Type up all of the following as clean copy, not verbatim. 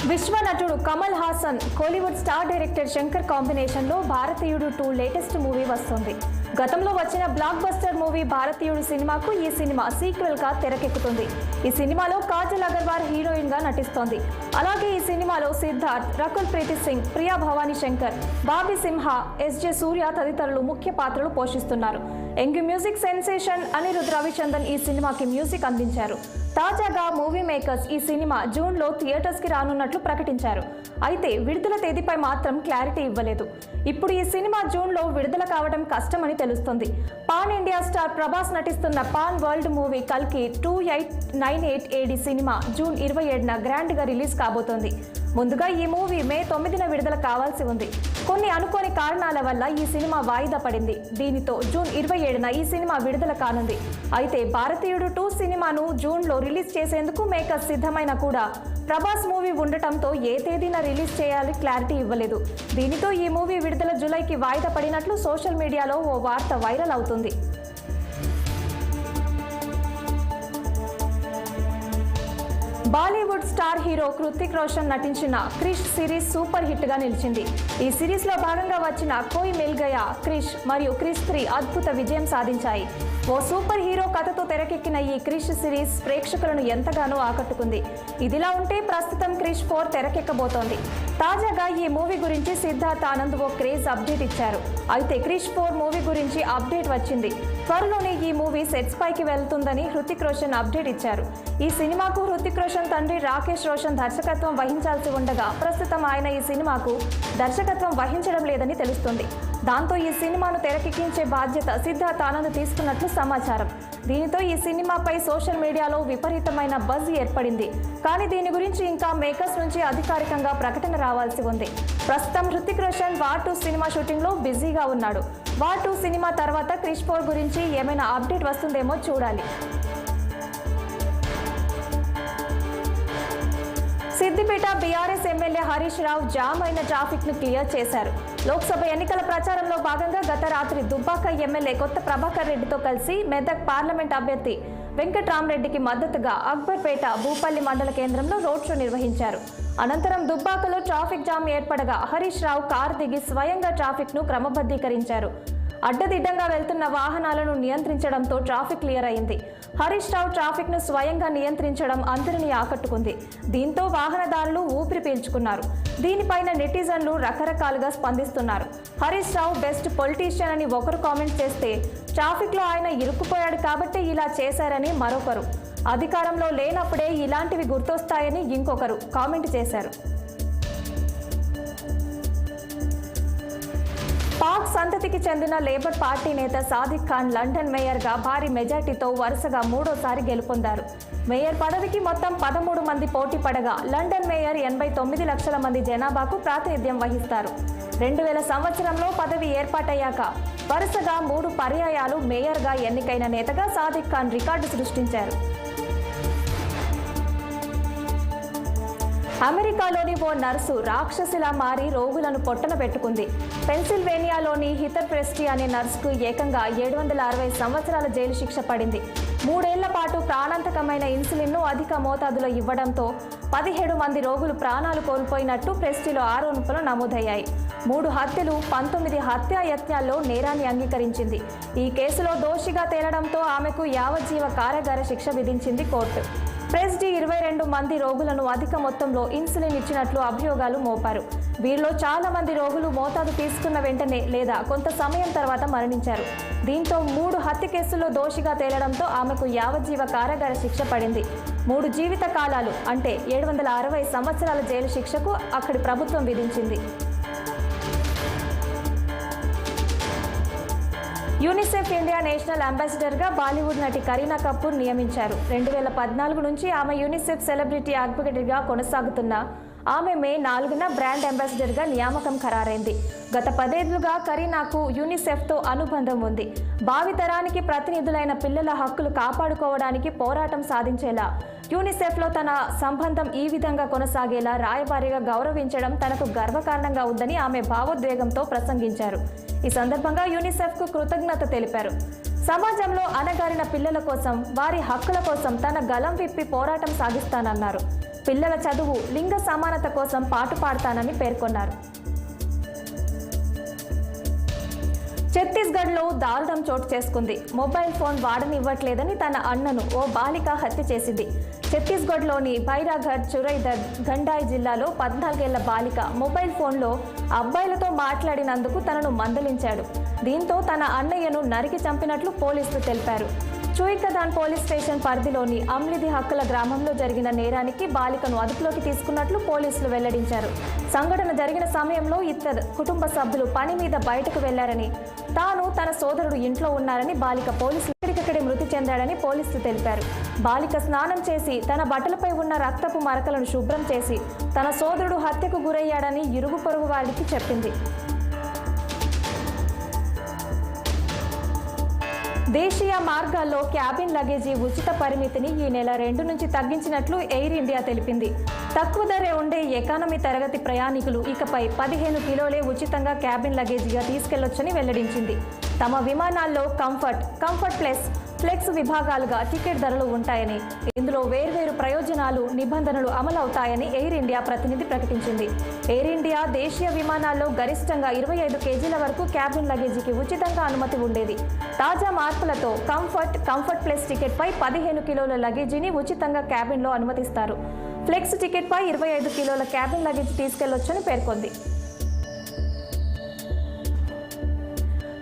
విశ్వ నటుడు Kamal Haasan Kollywood star director Shankar కాంబినేషన్లో భారతీయుడు 2 లేటెస్ట్ మూవీ వస్తుంది. గతంలో వచ్చిన బ్లాక్ బస్టర్ మూవీ భారతీయుడు సినిమాకు ఈ సినిమా సీక్వెల్ గా తెరకెక్కుతుంది. ఈ సినిమాలో కాజల్ అగర్వాల్ హీరోయిన్ గా నటిస్తోంది. అలాగే ఈ సినిమాలో సిద్ధార్థ్, రకుల్ ప్రీతి సింగ్, ప్రియా భవానీ శంకర్, బాబీ సింహ, ఎస్జే సూర్య తదితరులు ముఖ్య పాత్రలు పోషిస్తున్నారు. Young music sensation Anirudh Ravichandan ఈ సినిమాకి మ్యూజిక్ అందించారు. తాజాగా మూవీ మేకర్స్ ఈ సినిమా జూన్లో థియేటర్స్కి రానున్నట్లు ప్రకటించారు. అయితే విడుదల తేదీపై మాత్రం క్లారిటీ ఇవ్వలేదు. ఇప్పుడు ఈ సినిమా జూన్లో విడుదల కావడం కష్టమని తెలుస్తుంది. పాన్ ఇండియా స్టార్ ప్రభాస్ నటిస్తున్న పాన్ వరల్డ్ మూవీ కల్కి 2898 AD సినిమా జూన్ 27న గ్రాండ్గా రిలీజ్ కాబోతోంది. ముందుగా ఈ మూవీ మే 9న విడుదల కావాల్సి ఉంది. కొన్ని అనుకోని కారణాల వల్ల ఈ సినిమా వాయిదా పడింది. దీనితో జూన్ 27న ఈ సినిమా విడుదల కానుంది. అయితే భారతీయుడు 2 సినిమాను జూన్లో రిలీజ్ చేసేందుకు మేకర్స్ సిద్ధమైన కూడా ప్రభాస్ మూవీ ఉండటంతో ఏ తేదీన రిలీజ్ చేయాలి క్లారిటీ ఇవ్వలేదు. దీనితో ఈ మూవీ విడుదల జూలైకి వాయిదా పడినట్లు సోషల్ మీడియాలో ఓ వార్త వైరల్ అవుతుంది. బాలీవుడ్ స్టార్ హీరో హృతిక్ రోషన్ నటించిన క్రిష్ సిరీస్ సూపర్ హిట్ గా నిలిచింది. ఈ సిరీస్ లో భాగంగా వచ్చిన కోయ్ మిల్ గయా, క్రిష్ మరియు క్రిష్ 3 అద్భుత విజయం సాధించాయి. ఓ సూపర్ హీరో కథతో తెరకెక్కిన ఈ క్రిష్ సిరీస్ ప్రేక్షకులను ఎంతగానో ఆకట్టుకుంది. ఇదిలా ఉంటే ప్రస్తుతం క్రిష్ 4 తెరకెక్కబోతోంది. తాజాగా ఈ మూవీ గురించి సిద్ధార్థ్ ఆనంద్ ఓ క్రేజ్ అప్డేట్ ఇచ్చారు. అయితే క్రిష్ 4 మూవీ గురించి అప్డేట్ వచ్చింది. త్వరలోనే ఈ మూవీ సెట్స్ పైకి వెళ్తుందని హృతిక్ రోషన్ అప్డేట్ ఇచ్చారు. ఈ సినిమాకు హృతిక్ రోషన్ తండ్రి రాకేష్ రోషన్ దర్శకత్వం వహించాల్సి ఉండగా ప్రస్తుతం ఆయన ఈ సినిమాకు దర్శకత్వం వహించడం లేదని తెలుస్తుంది. దాంతో ఈ సినిమాను తెరకెక్కించే బాధ్యత సిద్ధార్థ్ ఆనంద్ తీసుకున్నట్లు సమాచారం. దీనితో ఈ సినిమాపై సోషల్ మీడియాలో విపరీతమైన బజ్ ఏర్పడింది. కానీ దీని గురించి ఇంకా మేకర్స్ నుంచి అధికారికంగా ప్రకటన రావాల్సి ఉంది. ప్రస్తుతం హృతిక్ రోషన్ వార్ 2 సినిమా షూటింగ్లో బిజీగా ఉన్నాడు. వార్ 2 సినిమా తర్వాత క్రిష్ 4 గురించి ఏమైనా అప్డేట్ వస్తుందేమో చూడాలి. Siddipet BRS MLA Harish Rao jam అయిన ట్రాఫిక్ ను క్లియర్ చేశారు. లోక్సభ ఎన్నికల ప్రచారంలో భాగంగా గత రాత్రి దుబ్బాక ఎమ్మెల్యే కొత్త ప్రభాకర్ రెడ్డితో కలిసి మెదక్ పార్లమెంట్ అభ్యర్థి వెంకట్రామరెడ్డికి మద్దతుగా అక్బర్పేట భూపల్లి మండల కేంద్రంలో రోడ్ షో నిర్వహించారు. అనంతరం దుబ్బాకలో traffic jam ఏర్పడగా Harish Rao car దిగి స్వయంగా ట్రాఫిక్ ను క్రమబద్ధీకరించారు. అడ్డదిడ్డంగా వెళ్తున్న వాహనాలను నియంత్రించడంతో ట్రాఫిక్ క్లియర్ అయింది. హరీష్ రావు ట్రాఫిక్ ను స్వయంగా నియంత్రించడం అందరినీ ఆకట్టుకుంది. దీంతో వాహనదారులు ఊపిరి పీల్చుకున్నారు. దీనిపైన నెటిజన్లు రకరకాలుగా స్పందిస్తున్నారు. హరీష్ రావు బెస్ట్ పొలిటీషియన్ అని ఒకరు కామెంట్ చేస్తే, ట్రాఫిక్ లో ఆయన ఇరుక్కుపోయాడు కాబట్టి ఇలా చేశారని మరొకరు, అధికారంలో లేనప్పుడే ఇలాంటివి గుర్తొస్తాయని ఇంకొకరు కామెంట్ చేశారు. పాక్ సంతతికి చెందిన లేబర్ పార్టీ నేత సాదిక్ ఖాన్ లండన్ మేయర్గా భారీ మెజార్టీతో వరుసగా 3వ గెలుపొందారు. మేయర్ పదవికి మొత్తం 13 మంది పోటీ పడగా లండన్ మేయర్ 89 లక్షల మంది జనాభాకు ప్రాతినిధ్యం వహిస్తారు. 2000 సంవత్సరంలో పదవి ఏర్పాటయ్యాక వరుసగా 3 పర్యాయాలు మేయర్గా ఎన్నికైన నేతగా సాదిక్ ఖాన్ రికార్డు సృష్టించారు. అమెరికాలోని ఓ నర్సు రాక్షసిలా మారి రోగులను పొట్టన పెట్టుకుంది. పెన్సిల్వేనియాలోని హితర్ ప్రెస్టీ అనే నర్సుకు ఏకంగా 760 సంవత్సరాల జైలు శిక్ష పడింది. 3 ఏళ్ల పాటు ప్రాణాంతకమైన ఇన్సులిన్ను అధిక మోతాదులో ఇవ్వడంతో 17 మంది రోగులు ప్రాణాలు కోల్పోయినట్టు ప్రెస్టీలో ఆరోపణలు నమోదయ్యాయి. 3 హత్యలు, 19 హత్యాయత్నాల్లో నేరాన్ని అంగీకరించింది. ఈ కేసులో దోషిగా తేలడంతో ఆమెకు యావజ్జీవ కారాగార శిక్ష విధించింది కోర్టు. ప్రెస్డీ 22 మంది రోగులను అధిక మొత్తంలో ఇన్సులిన్ ఇచ్చినట్లు అభియోగాలు మోపారు. వీరిలో చాలా మంది రోగులు మోతాదు తీసుకున్న వెంటనే లేదా కొంత సమయం తర్వాత మరణించారు. దీంతో 3 హత్య కేసుల్లో దోషిగా తేలడంతో ఆమెకు యావజ్జీవ కారాగార శిక్ష పడింది. 3 జీవిత కాలాలు అంటే 760 సంవత్సరాల జైలు శిక్షకు అక్కడి ప్రభుత్వం విధించింది. యూనిసెఫ్ ఇండియా నేషనల్ అంబాసిడర్గా బాలీవుడ్ నటి కరీనా కపూర్ నియమించారు. 2014 నుంచి ఆమె యూనిసెఫ్ సెలబ్రిటీ అడ్వకేట్గా కొనసాగుతున్న ఆమె మే 4న బ్రాండ్ అంబాసిడర్గా నియామకం ఖరారైంది. గత 10 ఏళ్లుగా కరీనాకు యూనిసెఫ్తో అనుబంధం ఉంది. భావితరానికి ప్రతినిధులైన పిల్లల హక్కులు కాపాడుకోవడానికి పోరాటం సాధించేలా యూనిసెఫ్లో తన సంబంధం ఈ విధంగా కొనసాగేలా రాయబారిగా గౌరవించడం తనకు గర్వకారణంగా ఉందని ఆమె భావోద్వేగంతో ప్రసంగించారు. ఈ సందర్భంగా యూనిసెఫ్కు కృతజ్ఞత తెలిపారు. సమాజంలో అణగారిన పిల్లల కోసం, వారి హక్కుల కోసం తన గలం విప్పి పోరాటం సాగిస్తానన్నారు. పిల్లల చదువు, లింగ సమానత కోసం పాటుపడతానని పేర్కొన్నారు. ఛత్తీస్గఢ్లో దారుణం చోటు చేసుకుంది. మొబైల్ ఫోన్ వాడనివ్వట్లేదని తన అన్నను ఓ బాలిక హత్య చేసింది. ఛత్తీస్గఢ్లోని బైరాఘర్, చురైదర్, గండాయ్ జిల్లాలో 14 ఏళ్ల బాలిక మొబైల్ ఫోన్లో అబ్బాయిలతో మాట్లాడినందుకు తనను మందలించాడు. దీంతో తన అన్నయ్యను నరికి చంపినట్లు పోలీసులు తెలిపారు. చూయికదాన్ పోలీస్ స్టేషన్ పరిధిలోని అమ్లిది హక్కుల గ్రామంలో జరిగిన నేరానికి బాలికను అదుపులోకి తీసుకున్నట్లు పోలీసులు వెల్లడించారు. సంఘటన జరిగిన సమయంలో ఇద్దరు కుటుంబ సభ్యులు పని మీద బయటకు వెళ్లారని, తాను తన సోదరుడు ఇంట్లో ఉన్నారని బాలిక పోలీసులు ఇక్కడికక్కడే మృతి చెందాడని పోలీసులు తెలిపారు. బాలిక స్నానం చేసి తన బట్టలపై ఉన్న రక్తపు మరకలను శుభ్రం చేసి తన సోదరుడు హత్యకు గురయ్యాడని ఇరుగు పొరుగు వారికి చెప్పింది. దేశీయ మార్గాల్లో క్యాబిన్ లగేజీ ఉచిత పరిమితిని ఈ నెల 2 నుంచి తగ్గించినట్లు ఎయిర్ ఇండియా తెలిపింది. తక్కువ ధరే ఉండే ఎకానమీ తరగతి ప్రయాణికులు ఇకపై 15 కిలోలే ఉచితంగా క్యాబిన్ లగేజీగా తీసుకెళ్లొచ్చని వెల్లడించింది. తమ విమానాల్లో కంఫర్ట్ ప్లస్, ఫ్లెక్స్ విభాగాలుగా టికెట్ ధరలు ఉంటాయని, ఇందులో వేర్వేరు ప్రయోజనాలు, నిబంధనలు అమలవుతాయని ఎయిర్ ఇండియా ప్రతినిధి ప్రకటించింది. ఎయిర్ ఇండియా దేశీయ విమానాల్లో గరిష్టంగా 25 కేజీల వరకు క్యాబిన్ లగేజీకి ఉచితంగా అనుమతి ఉండేది. తాజా మార్పులతో కంఫర్ట్ ప్లస్ టికెట్పై 15 కిలోల లగేజీని ఉచితంగా క్యాబిన్లో అనుమతిస్తారు. ఫ్లెక్స్ టికెట్పై 25 కిలోల క్యాబిన్ లగేజీ తీసుకెళ్లొచ్చని పేర్కొంది.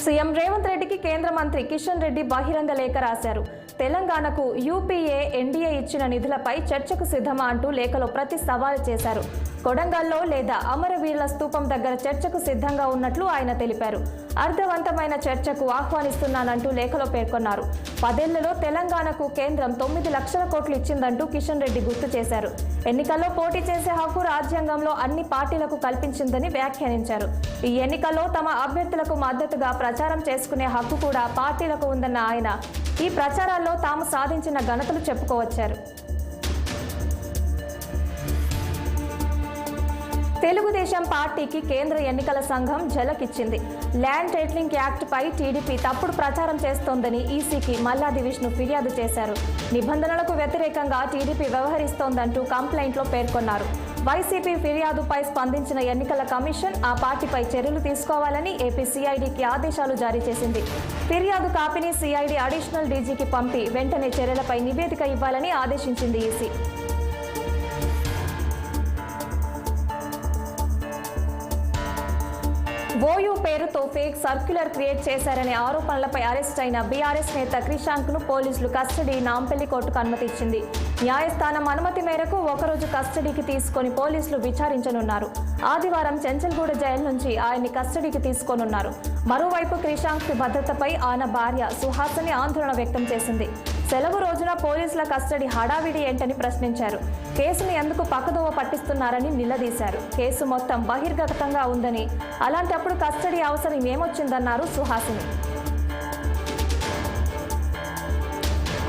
సీఎం రేవంత్ రెడ్డికి కేంద్ర మంత్రి కిషన్ రెడ్డి బహిరంగ లేఖ రాశారు. తెలంగాణకు యూపీఏ, ఎన్డీఏ ఇచ్చిన నిధులపై చర్చకు సిద్ధమా అంటూ లేఖలో ప్రతి సవాల్ చేశారు. కొడంగల్లో లేదా అమరవీరుల స్తూపం దగ్గర చర్చకు సిద్ధంగా ఉన్నట్లు ఆయన తెలిపారు. అర్థవంతమైన చర్చకు ఆహ్వానిస్తున్నానంటూ లేఖలో పేర్కొన్నారు. 10 ఏళ్లలో తెలంగాణకు కేంద్రం 9 లక్షల కోట్లు ఇచ్చిందంటూ కిషన్ రెడ్డి గుర్తు చేశారు. ఎన్నికల్లో పోటీ చేసే హక్కు రాజ్యాంగంలో అన్ని పార్టీలకు కల్పించిందని వ్యాఖ్యానించారు. ఈ ఎన్నికల్లో తమ అభ్యర్థులకు మద్దతుగా ప్రచారం చేసుకునే హక్కు కూడా పార్టీలకు ఉందన్న ఆయన ఈ ప్రచారాల్లో తాము సాధించిన ఘనతలు చెప్పుకోవచ్చారు. తెలుగుదేశం పార్టీకి కేంద్ర ఎన్నికల సంఘం ఝలకిచ్చింది. ల్యాండ్ టైటిలింగ్ యాక్ట్ పై టీడీపీ తప్పుడు ప్రచారం చేస్తోందని ఈసీకి మల్లాది విష్ణు ఫిర్యాదు చేశారు. నిబంధనలకు వ్యతిరేకంగా టీడీపీ వ్యవహరిస్తోందంటూ కంప్లైంట్లో పేర్కొన్నారు. వైసీపీ ఫిర్యాదుపై స్పందించిన ఎన్నికల కమిషన్ ఆ పార్టీపై చర్యలు తీసుకోవాలని ఏపీ సిఐడికి ఆదేశాలు జారీ చేసింది. ఫిర్యాదు కాపీని సిఐడి అడిషనల్ డీజీకి పంపి వెంటనే చర్యలపై నివేదిక ఇవ్వాలని ఆదేశించింది ఈసీ. ఓయూ పేరుతో ఫేక్ సర్క్యులర్ క్రియేట్ చేశారనే ఆరోపణలపై అరెస్ట్ అయిన బీఆర్ఎస్ నేత క్రిషాంక్ను పోలీసులు కస్టడీ నాంపల్లి కోర్టుకు అనుమతిచ్చింది. న్యాయస్థానం అనుమతి మేరకు ఒకరోజు కస్టడీకి తీసుకొని పోలీసులు విచారించనున్నారు. ఆదివారం చెంచల్గూడ జైలు నుంచి ఆయన్ని కస్టడీకి తీసుకోనున్నారు. మరోవైపు క్రిషాంక్ భద్రతపై ఆయన భార్య సుహాసిని ఆందోళన వ్యక్తం చేసింది. సెలవు రోజున పోలీసుల కస్టడీ హడావిడి ఏంటని ప్రశ్నించారు. కేసును ఎందుకు పక్కదోవ పట్టిస్తున్నారని నిలదీశారు. కేసు మొత్తం బహిర్గతంగా ఉందని, అలాంటప్పుడు కస్టడీ అవసరం ఏమొచ్చిందన్నారు సుహాసిని.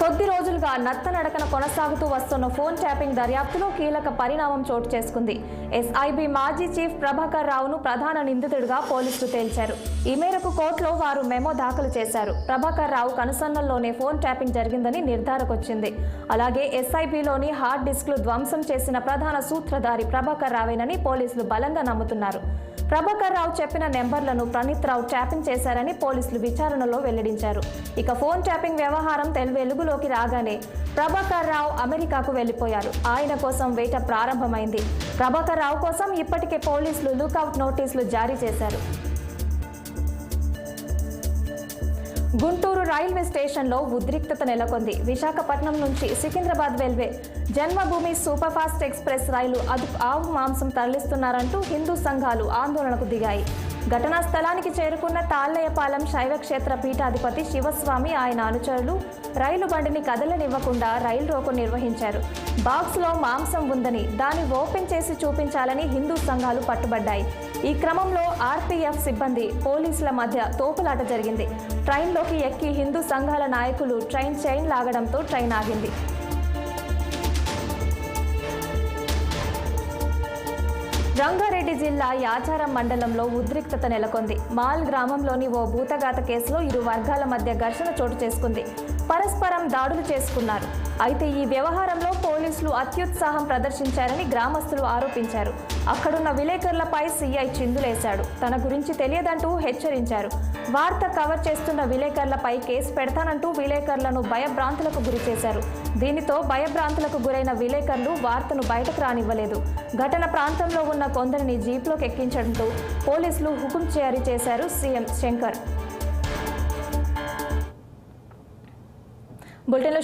కొద్ది రోజులుగా నత్తనడకన కొనసాగుతూ వస్తున్న ఫోన్ ట్యాపింగ్ దర్యాప్తులో కీలక పరిణామం చోటు చేసుకుంది. ఎస్ఐబి మాజీ చీఫ్ ప్రభాకర్ రావును ప్రధాన నిందితుడిగా పోలీసులు తేల్చారు. ఈ మేరకు కోర్టులో వారు మెమో దాఖలు చేశారు. ప్రభాకర్ రావు కనుసన్నల్లోనే ఫోన్ ట్యాపింగ్ జరిగిందని నిర్ధారకొచ్చింది. అలాగే ఎస్ఐబిలోని హార్డ్ డిస్క్లు ధ్వంసం చేసిన ప్రధాన సూత్రధారి ప్రభాకర్ రావేనని పోలీసులు బలంగా నమ్ముతున్నారు. ప్రభాకర్ రావు చెప్పిన నెంబర్లను ప్రణీత్ రావు ట్యాపింగ్ చేశారని పోలీసులు విచారణలో వెల్లడించారు. ఇక ఫోన్ ట్యాపింగ్ వ్యవహారం వెలుగులోకి రాగానే ప్రభాకర్ రావు అమెరికాకు వెళ్లిపోయారు. ఆయన కోసం వేట ప్రారంభమైంది. ప్రభాకర్ రావు కోసం ఇప్పటికే పోలీసులు లుకౌట్ నోటీసులు జారీ చేశారు. గుంటూరు రైల్వే స్టేషన్లో ఉద్రిక్తత నెలకొంది. విశాఖపట్నం నుంచి సికింద్రాబాద్ వెళ్లే జన్మభూమి సూపర్ ఫాస్ట్ ఎక్స్ప్రెస్ రైలు ఆవు మాంసం తరలిస్తున్నారంటూ హిందూ సంఘాలు ఆందోళనకు దిగాయి. ఘటనా స్థలానికి చేరుకున్న తాళ్లయ్యపాలెం శైవక్షేత్ర పీఠాధిపతి శివస్వామి, ఆయన అనుచరులు రైలు బండిని కదలనివ్వకుండా రైలు రోకో నిర్వహించారు. బాక్స్లో మాంసం ఉందని, దాన్ని ఓపెన్ చేసి చూపించాలని హిందూ సంఘాలు పట్టుబడ్డాయి. ఈ క్రమంలో ఆర్పీఎఫ్ సిబ్బంది, పోలీసుల మధ్య తోపులాట జరిగింది. ట్రైన్లోకి ఎక్కి హిందూ సంఘాల నాయకులు ట్రైన్ చైన్ లాగడంతో ట్రైన్ ఆగింది. రంగారెడ్డి జిల్లా యాచారం మండలంలో ఉద్రిక్తత నెలకొంది. మాల్ గ్రామంలోని ఓ భూతఘాత కేసులో ఇరు వర్గాల మధ్య ఘర్షణ చోటు చేసుకుంది. పరస్పరం దాడులు చేసుకున్నారు. అయితే ఈ వ్యవహారంలో పోలీసులు అత్యుత్సాహం ప్రదర్శించారని గ్రామస్తులు ఆరోపించారు. అక్కడున్న విలేకరులపై సీఐ చిందులేశాడు. తన గురించి తెలియదంటూ హెచ్చరించారు. వార్త కవర్ చేస్తున్న విలేకరులపై కేసు పెడతానంటూ విలేకరులను భయభ్రాంతులకు గురి చేశారు. దీనితో భయభ్రాంతులకు గురైన విలేకరులు వార్తను బయటకు రానివ్వలేదు. ఘటన ప్రాంతంలో ఉన్న కొందరిని జీప్లోకి ఎక్కించడంతో పోలీసులు హుకుం జారీ చేశారు సీఎం శంకర్. బులెటిన్లో